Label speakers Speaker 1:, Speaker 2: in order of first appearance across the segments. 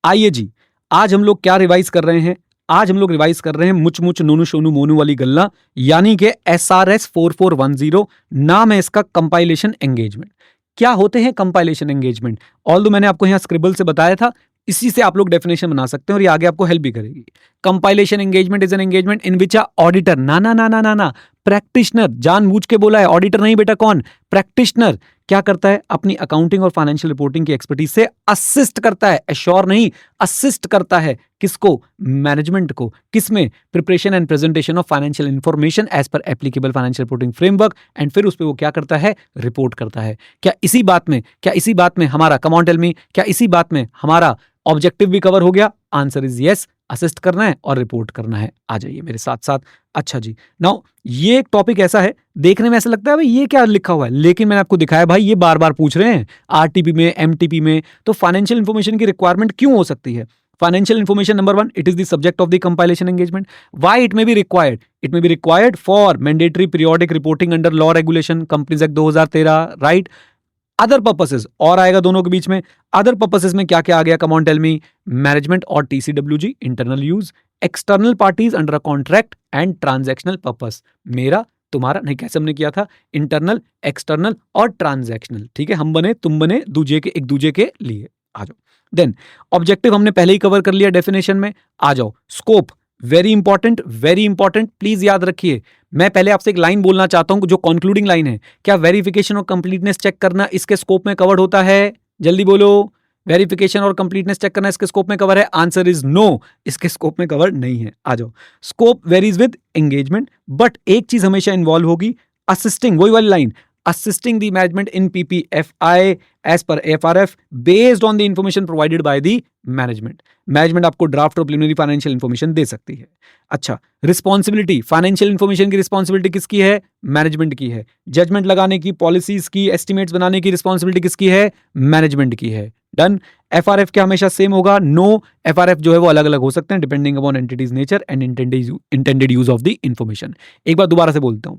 Speaker 1: आइए जी, आज हम लोग क्या रिवाइज कर रहे हैं? आज हम लोग रिवाइज कर रहे हैं मुच मुच नोनू शोनू मोनू वाली गल्ला, यानी कि SRS 4410। नाम है इसका कंपाइलेशन एंगेजमेंट। क्या होते हैं कंपाइलेशन एंगेजमेंट? ऑल्दो मैंने आपको यहाँ स्क्रिबल से बताया था, इसी से आप लोग डेफिनेशन बना सकते हैं और ये आगे आपको हेल्प भी करेगी। Compilation engagement is an engagement in which a auditor, ना ना ना ना ना ना, प्रैक्टिशनर, जानबूझ के बोला है, ऑडिटर नहीं बेटा, कौन? प्रैक्टिशनर क्या करता है? अपनी अकाउंटिंग और फाइनेंशियल रिपोर्टिंग की एक्सपर्टीज से असिस्ट करता है, एश्योर नहीं, असिस्ट करता है। किसको? मैनेजमेंट को। किसमें? Preparation and presentation of financial information as per applicable financial reporting framework, and फिर उस पर वो क्या करता है? रिपोर्ट करता है। क्या इसी बात में हमारा, कम ऑन टेल मी, क्या इसी बात में हमारा ऑब्जेक्टिव भी कवर हो गया? आंसर इज यस, असिस्ट करना है और रिपोर्ट करना है। आ जाइए मेरे साथ साथ। अच्छा जी, नाउ ये एक टॉपिक ऐसा है, देखने में ऐसा लगता है भाई ये क्या लिखा हुआ है, लेकिन मैंने आपको दिखाया भाई ये बार बार पूछ रहे हैं आरटीपी में, एमटीपी में, तो फाइनेंशियल इंफॉर्मेशन की रिक्वायरमेंट क्यों हो सकती है? Financial information number 1, it is the subject of the compilation engagement. Why it may be required? It may be required for mandatory periodic reporting under law regulation, companies act 2013, right? Other purposes और आएगा दोनों के बीच में। Other purposes में क्या क्या आ गया? Come on tell me. Management और TCWG, internal use, external parties under a contract and transactional purpose. मेरा, तुम्हारा नहीं, कैसे हमने किया था? इंटरनल, एक्सटर्नल और ट्रांजैक्शनल। ठीक है, हम बने, तुम बने, दूजे के, एक दूजे के लिए। आ जाओ। देन ऑब्जेक्टिव हमने पहले ही कवर कर लिया डेफिनेशन में। आ जाओ। स्कोप, वेरी इंपॉर्टेंट, प्लीज याद रखिए। मैं पहले आपसे एक लाइन बोलना चाहता हूं जो कंक्लूडिंग लाइन है। क्या वेरिफिकेशन और कंप्लीटनेस चेक करना इसके स्कोप में कवर्ड होता है? जल्दी बोलो। वेरिफिकेशन और कंप्लीटनेस चेक करना इसके स्कोप में कवर है? आंसर इज नो, इसके स्कोप में कवर नहीं है। आ जाओ। Scope varies with engagement, but एक चीज हमेशा इन्वॉल्व होगी, असिस्टिंग, वही वाली line, assisting the management in PPFI as per AFRF based on the information provided by the management। Management आपको ड्राफ्ट और प्रिलिमिनरी फाइनेंशियल इंफॉर्मेशन दे सकती है। अच्छा, रिस्पॉन्सिबिलिटी, फाइनेंशियल इंफॉर्मेशन की रिस्पॉन्सिबिलिटी किसकी है? मैनेजमेंट की है। जजमेंट लगाने की, पॉलिसीज की, एस्टिमेट्स बनाने की रिस्पॉन्सिबिलिटी किसकी है? मैनेजमेंट की है। डन। एफआरएफ क्या हमेशा सेम होगा? नो, एफआरएफ जो है वो अलग अलग हो सकते हैं depending upon entities nature and intended use of the information. एक बार दोबारा से बोलता हूं,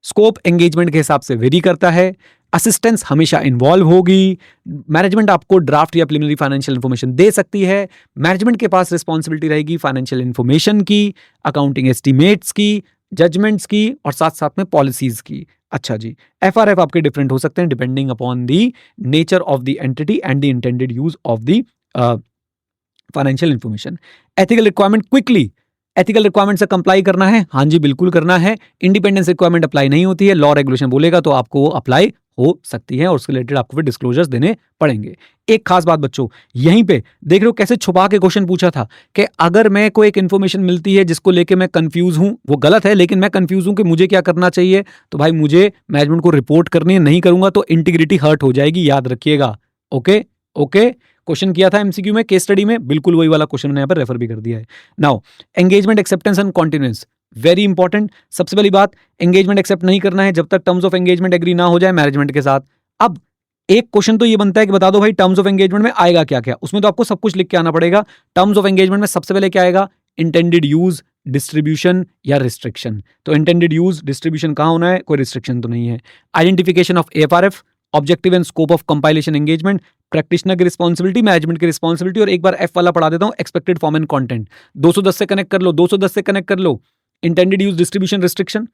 Speaker 1: स्कोप एंगेजमेंट के हिसाब से वेरी करता है, असिस्टेंस हमेशा इन्वॉल्व होगी, मैनेजमेंट आपको ड्राफ्ट या प्रिलिमिनरी फाइनेंशियल इंफॉर्मेशन दे सकती है, मैनेजमेंट के पास रिस्पॉन्सिबिलिटी रहेगी फाइनेंशियल इंफॉर्मेशन की, अकाउंटिंग एस्टिमेट्स की, जजमेंट्स की और साथ साथ में पॉलिसीज की। अच्छा जी, एफआरएफ आपके डिफरेंट हो सकते हैं depending upon the nature of the entity and the intended use of the financial information. Ethical requirement, quickly ethical requirement से कंप्लाई करना है? हाँ जी, बिल्कुल करना है। इंडिपेंडेंस रिक्वायरमेंट अप्लाई नहीं होती है, लॉ रेगुलेशन बोलेगा तो आपको वो अप्लाई हो सकती है और उसके रिलेटेड आपको फिर डिस्क्लोजर्स देने पड़ेंगे। एक खास बात बच्चों, यहीं पे देख रहे हो कैसे छुपा के क्वेश्चन पूछा था कि अगर मैं कोई एक इंफॉर्मेशन मिलती है जिसको लेके मैं कंफ्यूज हूं, वो गलत है लेकिन मैं कंफ्यूज हूं कि मुझे क्या करना चाहिए, तो भाई मुझे मैनेजमेंट को रिपोर्ट करनी है, नहीं करूंगा तो इंटीग्रिटी हर्ट हो जाएगी, याद रखिएगा। ओके ओके, क्वेश्चन किया था एमसीक्यू में, केस स्टडी में, बिल्कुल वही वाला क्वेश्चन मैंने यहाँ पर रेफर भी कर दिया है। Now engagement, acceptance and continuance, very important. सबसे पहली बात, एंगेजमेंट एक्सेप्ट नहीं करना है जब तक टर्म्स ऑफ एंगेजमेंट एग्री ना हो जाए मैनेजमेंट के साथ। अब एक क्वेश्चन तो ये बनता है कि बता दो भाई टर्म्स ऑफ एंगेजमेंट में आएगा क्या क्या, उसमें तो आपको सब कुछ लिख के आना पड़ेगा। टर्म्स ऑफ एंगेजमेंट में सबसे पहले क्या आएगा? इंटेंडेड यूज, डिस्ट्रीब्यूशन या रिस्ट्रिक्शन। तो इंटेंडेड यूज, डिस्ट्रीब्यूशन कहां होना है, कोई रिस्ट्रिक्शन तो नहीं है। Identification of FRF, objective and scope of compilation engagement, practitioner की रिस्पॉन्सिबिलिटी, मैनेजमेंट की रिस्पॉन्सिबिलिटी, और एक बार एफ वाला पढ़ा देता हूं, एक्सपेक्टेड फॉर्म एंड कंटेंट। 210 से कनेक्ट कर लो, 210 से कनेक्ट कर लो। Intended use, distribution, restriction,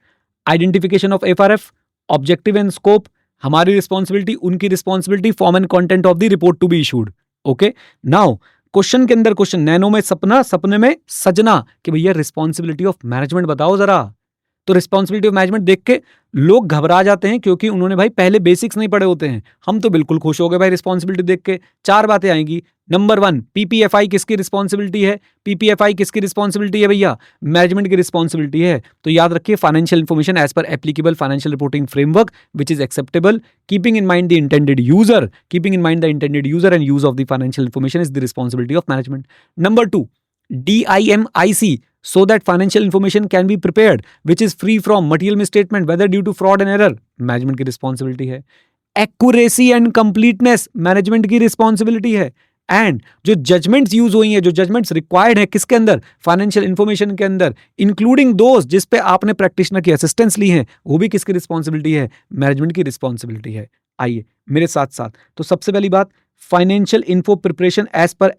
Speaker 1: identification of FRF, objective and scope, हमारी रिस्पॉन्सिबिलिटी, उनकी responsibility, form and content of the report to be issued. Okay, now question के अंदर क्वेश्चन, नैनो में सपना, सपने में सजना, कि भैया रिस्पॉन्सिबिलिटी ऑफ मैनेजमेंट बताओ जरा। तो रिस्पॉन्सिबिलिटी ऑफ मैनेजमेंट देख के लोग घबरा जाते हैं क्योंकि उन्होंने भाई पहले बेसिक्स नहीं पढ़े होते हैं। हम तो बिल्कुल खुश हो गए भाई रिस्पॉन्सिबिलिटी देख के। चार बातें आएंगी। नंबर 1, पीपीएफआई किसकी रिस्पॉन्सिबिलिटी है? पीपीएफआई किसकी रिस्पॉन्सिबिलिटी है भैया? मैनेजमेंट की रिस्पॉन्सिबिलिटी है। तो याद रखिए, financial information as per applicable financial reporting framework which is acceptable, keeping in mind the intended user, and use of the financial information is the responsibility of management. Number 2, DIMIC, so that financial information can be prepared which is free from material misstatement whether due to fraud and error, management की responsibility है। Accuracy and completeness, management की responsibility है। And जो judgements use हुई हैं, जो judgements required है किसके अंदर? फाइनेंशियल इंफॉर्मेशन के अंदर, इंक्लूडिंग दोस्त जिस पे आपने प्रैक्टिशनर की असिस्टेंस ली है, वो भी किसकी रिस्पॉन्सिबिलिटी है? मैनेजमेंट की रिस्पॉन्सिबिलिटी है। आइए मेरे साथ साथ, तो सबसे पहली बात, financial info preparation as per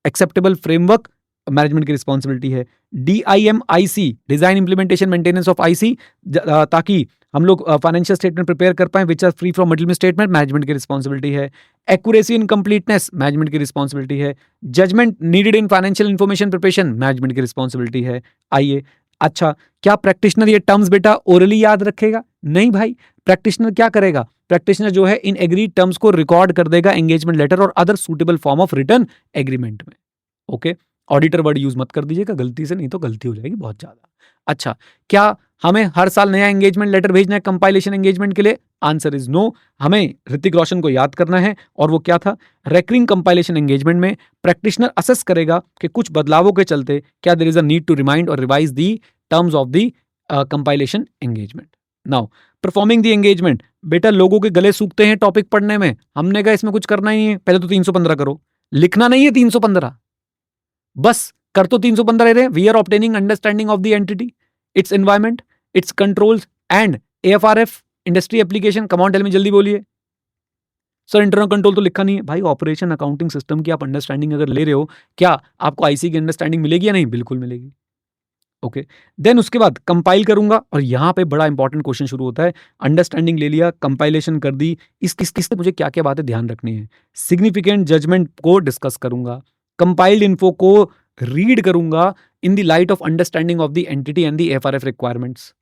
Speaker 1: acceptable framework management की रिस्पॉन्सिबिलिटी है। DIMIC, design implementation maintenance of IC, ताकि हम लोग फाइनेंशियल स्टेटमेंट प्रिपेयर कर पाए which are free from middle statement, management की रिस्पॉन्सिबिलिटी है। एक्यूरेसी एंड कंप्लीटनेस, मैनेजमेंट की रिस्पॉन्सिबिलिटी है। Judgement needed in financial information preparation, management की रिस्पॉन्सिबिलिटी है। आइए, अच्छा, क्या प्रैक्टिशनर ये टर्म्स बेटा ओरली याद रखेगा? नहीं भाई, प्रैक्टिशनर क्या करेगा? प्रैक्टिशनर जो है इन एग्रीड टर्म्स को रिकॉर्ड कर देगा एंगेजमेंट लेटर और other suitable form of return agreement में। ओके, ऑडिटर वर्ड यूज मत कर दीजिएगा गलती से, नहीं तो गलती हो जाएगी बहुत ज्यादा। अच्छा, क्या हमें हर साल नया एंगेजमेंट लेटर भेजना है कंपाइलेशन एंगेजमेंट के लिए? Answer is no. हमें ऋतिक रोशन को याद करना है, और वो क्या था? रेकरिंग कंपाइलेशन एंगेजमेंट में प्रैक्टिशनर असेस करेगा कि कुछ बदलावों के चलते क्या there is a need to remind और revise the terms of the compilation engagement. Now performing the engagement, बेटा लोगों के गले सूखते हैं टॉपिक पढ़ने में, हमने कहा इसमें कुछ करना ही है, पहले तो 315 करो, लिखना नहीं है 315, बस कर तो 315 रहे। We are obtaining understanding of the entity, its environment, its controls and AFRF industry application. Come on tell me, जल्दी बोलिए सर। इंटरनल कंट्रोल तो लिखा नहीं है भाई। ऑपरेशन अकाउंटिंग सिस्टम की आप अंडरस्टैंडिंग अगर ले रहे हो, क्या आपको आईसी की अंडरस्टैंडिंग मिलेगी या नहीं? बिल्कुल मिलेगी। ओके, देन उसके बाद कंपाइल करूंगा, और यहां पे बड़ा इंपॉर्टेंट क्वेश्चन शुरू होता है। अंडरस्टैंडिंग ले लिया, कंपाइलेशन कर दी, इस किस मुझे क्या क्या बातें ध्यान रखनी है? सिग्निफिकेंट जजमेंट को डिस्कस करूंगा, कंपाइल्ड इन्फो को रीड करूंगा in the light of understanding of the entity and the AFRF requirements.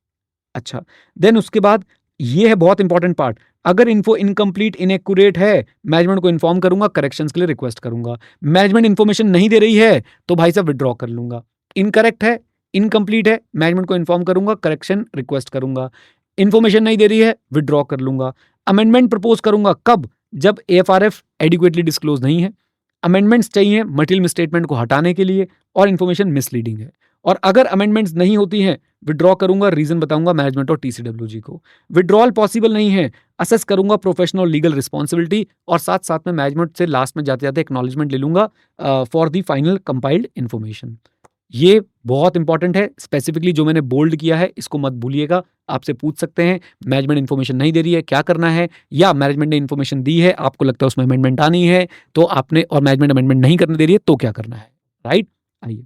Speaker 1: अच्छा, देन उसके बाद ये है बहुत इंपॉर्टेंट पार्ट, अगर इन्फो इनकम्प्लीट इनएक्यूरेट है, मैनेजमेंट को इन्फॉर्म करूंगा, करेक्शंस के लिए रिक्वेस्ट करूंगा। मैनेजमेंट इन्फॉर्मेशन नहीं दे रही है तो भाई साहब विड्रॉ कर लूंगा। इनकरेक्ट है, इनकम्प्लीट है, मैनेजमेंट को इन्फॉर्म करूंगा, करेक्शन रिक्वेस्ट करूंगा। इन्फॉर्मेशन नहीं दे रही है, विड्रॉ कर लूंगा। अमेंडमेंट प्रपोज करूंगा, कब? जब AFRF एडिक्वेटली डिस्क्लोज नहीं है। अमेंडमेंट्स चाहिए मटेरियल मिसस्टेटमेंट को हटाने के लिए, और इन्फॉर्मेशन मिसलीडिंग है। और अगर अमेंडमेंट्स नहीं होती हैं, विड्रॉ करूंगा, रीजन बताऊंगा मैनेजमेंट और TCWG को। विड्रॉल पॉसिबल नहीं है, असेस करूंगा प्रोफेशनल लीगल रिस्पॉन्सिबिलिटी, और साथ साथ में मैनेजमेंट से लास्ट में जाते जाते एक्नॉलेजमेंट ले लूंगा for the final compiled information. ये बहुत इंपॉर्टेंट है, स्पेसिफिकली जो मैंने बोल्ड किया है इसको मत भूलिएगा। आपसे पूछ सकते हैं मैनेजमेंट इन्फॉर्मेशन नहीं दे रही है, क्या करना है? या मैनेजमेंट ने इन्फॉर्मेशन दी है, आपको लगता है उसमें अमेंडमेंट आनी है, तो आपने, और मैनेजमेंट अमेंडमेंट नहीं करने दे रही है, तो क्या करना है? राइट, आइए।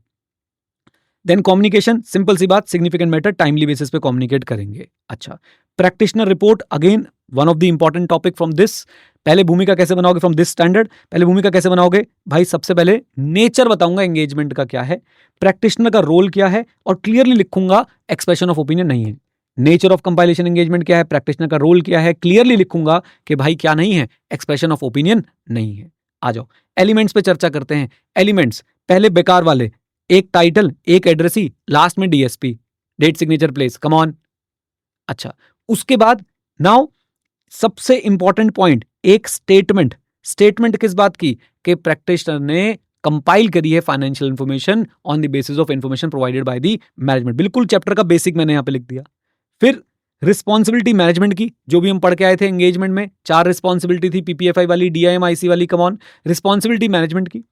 Speaker 1: देन कम्युनिकेशन, सिंपल सी बात, सिग्निफिकेंट मैटर टाइमली बेसिस पे कम्युनिकेट करेंगे। अच्छा, practitioner report, again one of the important topic from this. पहले भूमिका कैसे बनाओगे फ्रॉम दिस स्टैंडर्ड? पहले भूमिका कैसे बनाओगे भाई? सबसे पहले नेचर बताऊंगा एंगेजमेंट का क्या है, प्रैक्टिशनर का रोल क्या है, और क्लियरली लिखूंगा एक्सप्रेशन ऑफ ओपिनियन नहीं है। नेचर ऑफ कंपाइलेशन एंगेजमेंट क्या है, प्रैक्टिशनर का रोल क्या है, क्लियरली लिखूंगा कि भाई क्या नहीं है, एक्सप्रेशन ऑफ ओपिनियन नहीं है। आ जाओ एलिमेंट्स पे चर्चा करते हैं। एलिमेंट्स पहले बेकार वाले, एक टाइटल, एक एड्रेसी, लास्ट में DSP, date signature place, come on. अच्छा, उसके बाद नाउ सबसे इंपॉर्टेंट पॉइंट, एक स्टेटमेंट। स्टेटमेंट किस बात की? कि प्रैक्टिशनर ने कंपाइल करी है financial information on the basis of information provided by the management. बिल्कुल चैप्टर का बेसिक मैंने यहां पे लिख दिया। फिर रिस्पॉन्सिबिलिटी मैनेजमेंट की, जो भी हम पढ़ के आए थे एंगेजमेंट में, 4 रिस्पॉन्सिबिलिटी थी, PPFI वाली, DIMIC वाली, कम ऑन। रिस्पॉन्सिबिलिटी मैनेजमेंट की,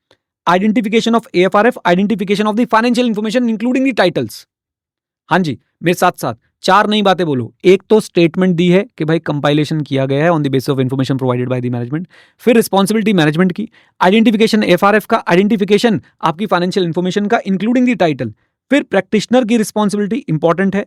Speaker 1: identification of AFRF, identification of the financial information including the titles. हाँ जी, मेरे साथ साथ 4 नई बातें बोलो। एक तो स्टेटमेंट दी है कि भाई कंपाइलेशन किया गया है on the basis of information provided by the management. फिर रिस्पॉन्सिबिलिटी मैनेजमेंट की, आइडेंटिफिकेशन AFRF का, आइडेंटिफिकेशन आपकी फाइनेंशियल इंफॉर्मेशन का इंक्लूडिंग द टाइटल। फिर प्रैक्टिशनर की रिस्पॉन्सिबिलिटी इंपॉर्टेंट है,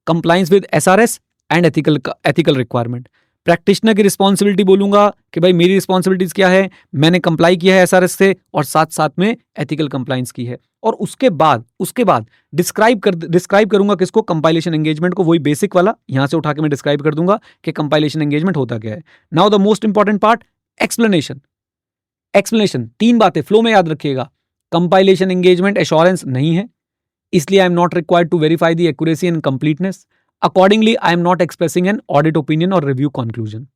Speaker 1: compliance with SRS and ethical requirement. Practitioner की रिस्पॉन्सिबिलिटी बोलूंगा कि भाई मेरी रिस्पॉन्सिबिलिटीज क्या है, मैंने कंप्लाई किया है SRS से, और साथ साथ में एथिकल कंप्लायंस की है। और उसके बाद डिस्क्राइब करूंगा किसको? कंपाइलेशन एंगेजमेंट को, वही बेसिक वाला यहां से उठा के मैं डिस्क्राइब कर दूंगा कि कंपाइलेशन एंगेजमेंट होता क्या है। Now the most important part, explanation. 3 बातें फ्लो में याद रखिएगा। कंपाइलेशन एंगेजमेंट एश्योरेंस नहीं है, इसलिए I am not required to verify the accuracy and completeness. Accordingly I am not expressing an audit opinion और रिव्यू कंक्लूजन।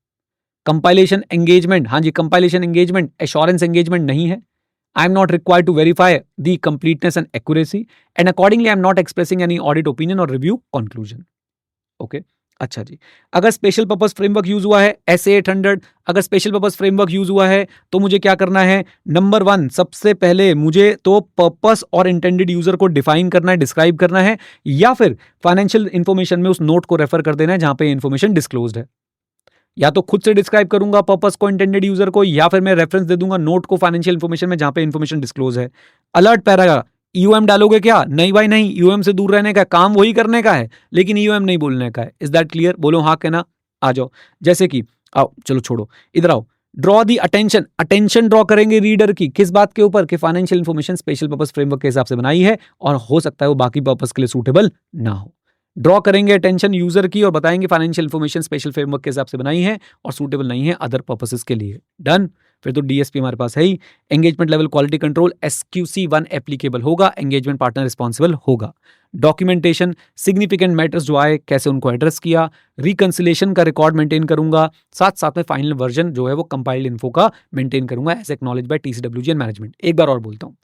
Speaker 1: कंपाइलेशन एंगेजमेंट, हाँ जी, कंपाइलेशन एंगेजमेंट एश्योरेंस एंगेजमेंट नहीं है। I am not required to verify the completeness and accuracy, and accordingly I am not expressing any audit opinion or review conclusion. Okay? अच्छा जी, अगर special purpose framework use हुआ है SA 800, अगर special purpose framework use हुआ है तो मुझे क्या करना है? नंबर 1, सबसे पहले मुझे तो पर्पस और इंटेंडेड यूजर को डिफाइन करना है, डिस्क्राइब करना है, या फिर फाइनेंशियल इंफॉर्मेशन में उस नोट को रेफर कर देना है जहां पे इंफॉर्मेशन डिस्क्लोज्ड है। या तो खुद से डिस्क्राइब करूंगा पर्पस को, इंटेंडेड यूजर को, या फिर मैं रेफरेंस दे दूंगा नोट को फाइनेंशियल इन्फॉर्मेशन में जहां पे इन्फॉर्मेशन डिस्क्लोज है। अलर्ट पैरा, ईओएम डालोगे क्या? नहीं भाई नहीं, ईओएम से दूर रहने का, काम वही करने का है लेकिन ईओएम नहीं बोलने का है। Is that clear? बोलो हाँ के ना। आ जाओ, जैसे कि आओ, चलो छोड़ो, इधर आओ। Draw the attention, attention draw करेंगे रीडर की किस बात के ऊपर? कि financial information special purpose framework के हिसाब से बनाई है और हो सकता है वो बाकी पर्पस के लिए सूटेबल ना हो। ड्रॉ करेंगे अटेंशन यूजर की और बताएंगे फाइनेंशियल इन्फॉर्मेशन स्पेशल फ्रेमवर्क के हिसाब से बनाई है और सूटेबल नहीं है अदर पर्पसेस के लिए। डन। फिर तो डीएसपी हमारे पास है ही। Engagement level quality control SQC1 applicable होगा, एंगेजमेंट पार्टनर रिस्पॉन्सिबल होगा। डॉक्यूमेंटेशन, सिग्निफिकेंट मैटर्स जो आए कैसे उनको एड्रेस किया, रिकंसिलेशन का रिकॉर्ड मेंटेन करूंगा, साथ साथ में फाइनल वर्जन जो है वो कंपाइल्ड इन्फो का मेंटेन करूंगा as acknowledge by TCWG and management. एक बार और बोलता हूं,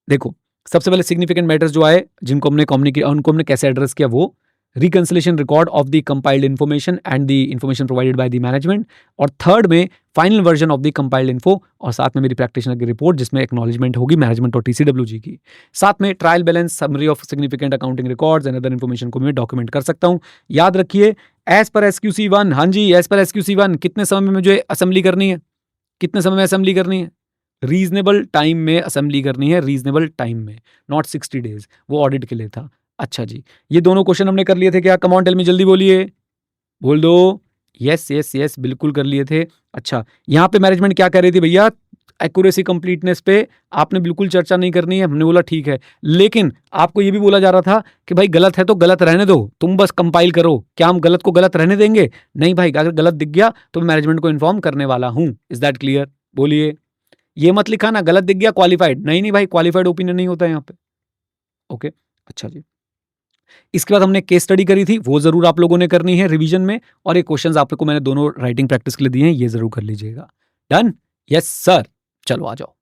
Speaker 1: देखो सबसे पहले सिग्निफिकेंट मैटर्स जो आए जिनको हमने कम्युनिकेट, उनको हमने कैसे एड्रेस किया, वो reconciliation record of the compiled information and the information provided by the management, और थर्ड में final version of the compiled info, और साथ में मेरी प्रैक्टिशनर की रिपोर्ट जिसमें एक्नॉलेजमेंट होगी मैनेजमेंट और TCWG की। साथ में trial balance, summary of significant accounting records and other information को मैं डॉक्यूमेंट कर सकता हूं। याद रखिए एज पर SQC1, हाँ जी एज पर SQC1 कितने समय में मुझे असेंबली करनी है? कितने समय में असेंबली करनी है? रीजनेबल टाइम में असेंबली करनी है, रीजनेबल टाइम में, नॉट 60 डेज, वो ऑडिट के लिए था। अच्छा जी, ये दोनों क्वेश्चन हमने कर लिए थे क्या? कम ऑन टेल मी, जल्दी बोलिए, बोल दो। यस यस यस, बिल्कुल कर लिए थे। अच्छा, यहाँ पे मैनेजमेंट क्या कह रही थी भैया? एक्यूरेसी कंप्लीटनेस पे आपने बिल्कुल चर्चा नहीं करनी है। हमने बोला ठीक है, लेकिन आपको ये भी बोला जा रहा था कि भाई गलत है तो गलत रहने दो, तुम बस कंपाइल करो। क्या हम गलत को गलत रहने देंगे? नहीं भाई, अगर गलत दिख गया तो मैं मैनेजमेंट को इन्फॉर्म करने वाला हूं। Is that clear? बोलिए। ये मत लिखा ना गलत दिख गया क्वालिफाइड, नहीं नहीं भाई, क्वालिफाइड ओपिनियन नहीं होता है यहाँ पे। ओके, अच्छा जी। इसके बाद हमने केस स्टडी करी थी, वो जरूर आप लोगों ने करनी है रिवीजन में, और ये क्वेश्चंस आप लोग को मैंने दोनों राइटिंग प्रैक्टिस के लिए दिए हैं, ये जरूर कर लीजिएगा। डन? Yes sir. चलो आ जाओ।